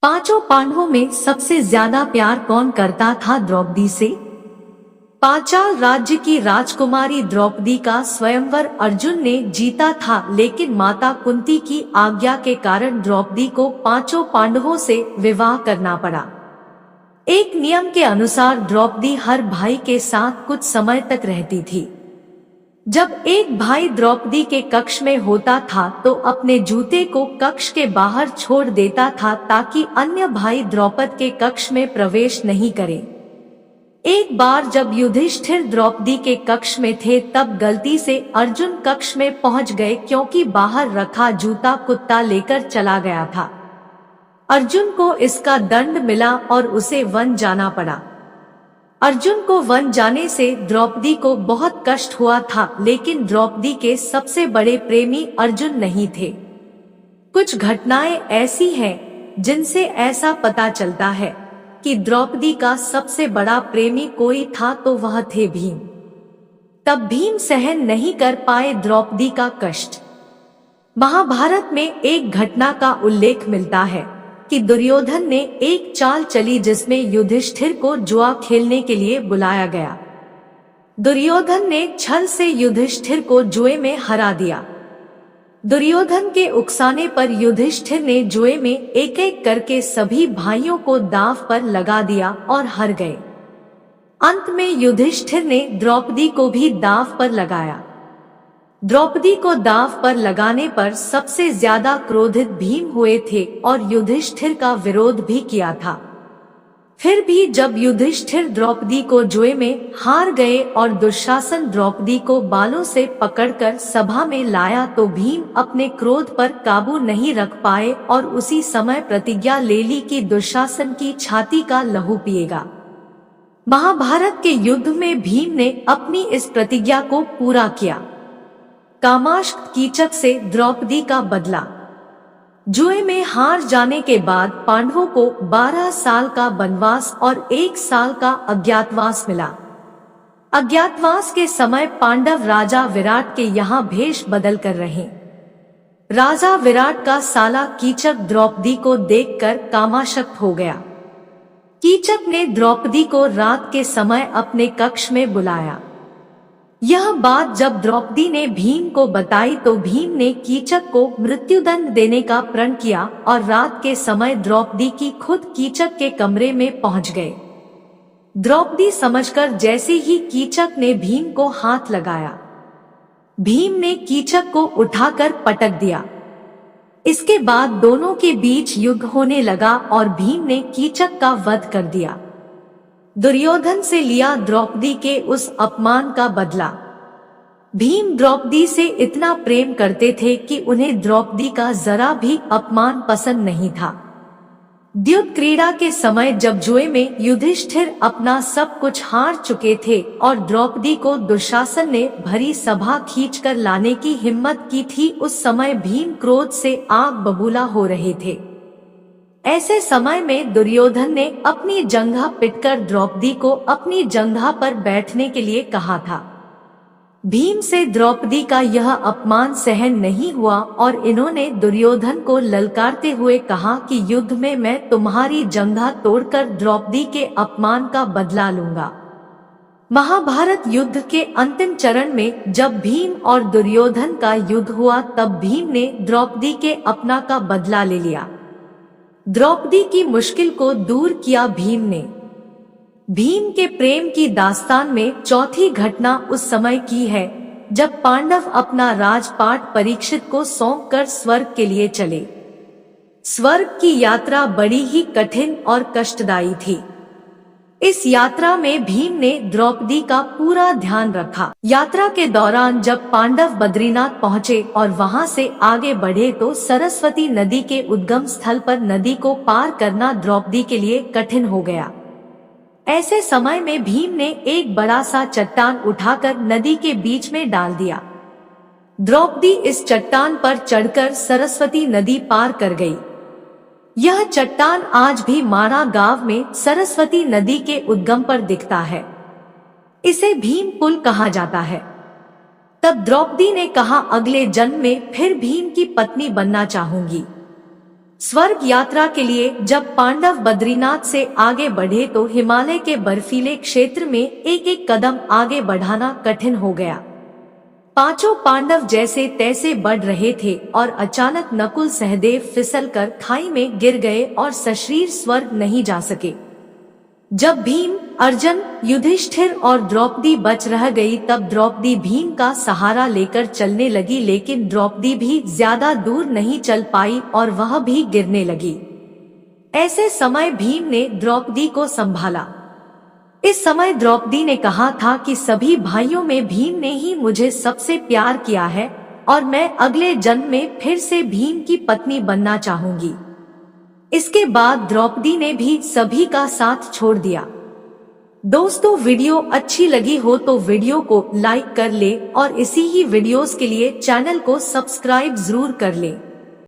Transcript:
पांचों पांडवों में सबसे ज्यादा प्यार कौन करता था द्रौपदी से? पांचाल राज्य की राजकुमारी द्रौपदी का स्वयंवर अर्जुन ने जीता था, लेकिन माता कुंती की आज्ञा के कारण द्रौपदी को पांचों पांडवों से विवाह करना पड़ा। एक नियम के अनुसार द्रौपदी हर भाई के साथ कुछ समय तक रहती थी। जब एक भाई द्रौपदी के कक्ष में होता था तो अपने जूते को कक्ष के बाहर छोड़ देता था ताकि अन्य भाई द्रौपद के कक्ष में प्रवेश नहीं करें। एक बार जब युधिष्ठिर द्रौपदी के कक्ष में थे तब गलती से अर्जुन कक्ष में पहुंच गए, क्योंकि बाहर रखा जूता कुत्ता लेकर चला गया था। अर्जुन को इसका दंड मिला और उसे वन जाना पड़ा। अर्जुन को वन जाने से द्रौपदी को बहुत कष्ट हुआ था, लेकिन द्रौपदी के सबसे बड़े प्रेमी अर्जुन नहीं थे। कुछ घटनाएं ऐसी हैं जिनसे ऐसा पता चलता है कि द्रौपदी का सबसे बड़ा प्रेमी कोई था तो वह थे भीम। तब भीम सहन नहीं कर पाए द्रौपदी का कष्ट। महाभारत में एक घटना का उल्लेख मिलता है कि दुर्योधन ने एक चाल चली जिसमें युधिष्ठिर को जुआ खेलने के लिए बुलाया गया। दुर्योधन ने छल से युधिष्ठिर को जुए में हरा दिया। दुर्योधन के उकसाने पर युधिष्ठिर ने जुए में एक एक करके सभी भाइयों को दांव पर लगा दिया और हार गए। अंत में युधिष्ठिर ने द्रौपदी को भी दांव पर लगाया। द्रौपदी को दांव पर लगाने पर सबसे ज्यादा क्रोधित भीम हुए थे और युधिष्ठिर का विरोध भी किया था। फिर भी जब युधिष्ठिर द्रौपदी को जुए में हार गए और दुशासन द्रौपदी को बालों से पकड़कर सभा में लाया तो भीम अपने क्रोध पर काबू नहीं रख पाए और उसी समय प्रतिज्ञा ले ली कि दुशासन की छाती का लहू पिएगा। महाभारत के युद्ध में भीम ने अपनी इस प्रतिज्ञा को पूरा किया। कामाष्ट कीचक से द्रौपदी का बदला। जुए में हार जाने के बाद पांडवों को 12 साल का वनवास और 1 साल का अज्ञातवास मिला। अज्ञातवास के समय पांडव राजा विराट के यहाँ भेष बदल कर रहे। राजा विराट का साला कीचक द्रौपदी को देखकर कामाशक्त हो गया। कीचक ने द्रौपदी को रात के समय अपने कक्ष में बुलाया। यह बात जब द्रौपदी ने भीम को बताई तो भीम ने कीचक को मृत्युदंड देने का प्रण किया और रात के समय द्रौपदी की खुद कीचक के कमरे में पहुंच गए। द्रौपदी समझकर जैसे ही कीचक ने भीम को हाथ लगाया, भीम ने कीचक को उठाकर पटक दिया। इसके बाद दोनों के बीच युद्ध होने लगा और भीम ने कीचक का वध कर दिया। दुर्योधन से लिया द्रौपदी के उस अपमान का बदला। भीम द्रौपदी से इतना प्रेम करते थे कि उन्हें द्रौपदी का जरा भी अपमान पसंद नहीं था। द्युत क्रीड़ा के समय जब जुए में युधिष्ठिर अपना सब कुछ हार चुके थे और द्रौपदी को दुशासन ने भरी सभा खींचकर लाने की हिम्मत की थी, उस समय भीम क्रोध से आग बबूला हो रहे थे। ऐसे समय में दुर्योधन ने अपनी जंघा पिटकर द्रौपदी को अपनी जंघा पर बैठने के लिए कहा था। भीम से द्रौपदी का यह अपमान सहन नहीं हुआ और इन्होंने दुर्योधन को ललकारते हुए कहा कि युद्ध में मैं तुम्हारी जंघा तोड़कर द्रौपदी के अपमान का बदला लूंगा। महाभारत युद्ध के अंतिम चरण में जब भीम और दुर्योधन का युद्ध हुआ तब भीम ने द्रौपदी के अपना का बदला ले लिया। द्रौपदी की मुश्किल को दूर किया भीम ने। भीम के प्रेम की दास्तान में चौथी घटना उस समय की है जब पांडव अपना राजपाट परीक्षित को सौंपकर स्वर्ग के लिए चले। स्वर्ग की यात्रा बड़ी ही कठिन और कष्टदायी थी। इस यात्रा में भीम ने द्रौपदी का पूरा ध्यान रखा। यात्रा के दौरान जब पांडव बद्रीनाथ पहुँचे और वहां से आगे बढ़े तो सरस्वती नदी के उद्गम स्थल पर नदी को पार करना द्रौपदी के लिए कठिन हो गया। ऐसे समय में भीम ने एक बड़ा सा चट्टान उठाकर नदी के बीच में डाल दिया। द्रौपदी इस चट्टान पर चढ़कर सरस्वती नदी पार कर गई। यह चट्टान आज भी माणा गांव में सरस्वती नदी के उद्गम पर दिखता है। इसे भीम पुल कहा जाता है। तब द्रौपदी ने कहा, अगले जन्म में फिर भीम की पत्नी बनना चाहूंगी। स्वर्ग यात्रा के लिए जब पांडव बद्रीनाथ से आगे बढ़े तो हिमालय के बर्फीले क्षेत्र में एक एक कदम आगे बढ़ाना कठिन हो गया। पांचों पांडव जैसे तैसे बढ़ रहे थे और अचानक नकुल सहदेव फिसलकर खाई में गिर गए और सशरीर स्वर्ग नहीं जा सके। जब भीम, अर्जुन, युधिष्ठिर और द्रौपदी बच रह गई तब द्रौपदी भीम का सहारा लेकर चलने लगी, लेकिन द्रौपदी भी ज्यादा दूर नहीं चल पाई और वह भी गिरने लगी। ऐसे समय भीम ने द्रौपदी को संभाला। इस समय द्रौपदी ने कहा था कि सभी भाइयों में भीम ने ही मुझे सबसे प्यार किया है और मैं अगले जन्म में फिर से भीम की पत्नी बनना चाहूंगी। इसके बाद द्रौपदी ने भी सभी का साथ छोड़ दिया। दोस्तों, वीडियो अच्छी लगी हो तो वीडियो को लाइक कर ले और इसी ही वीडियोस के लिए चैनल को सब्सक्राइब जरूर कर ले।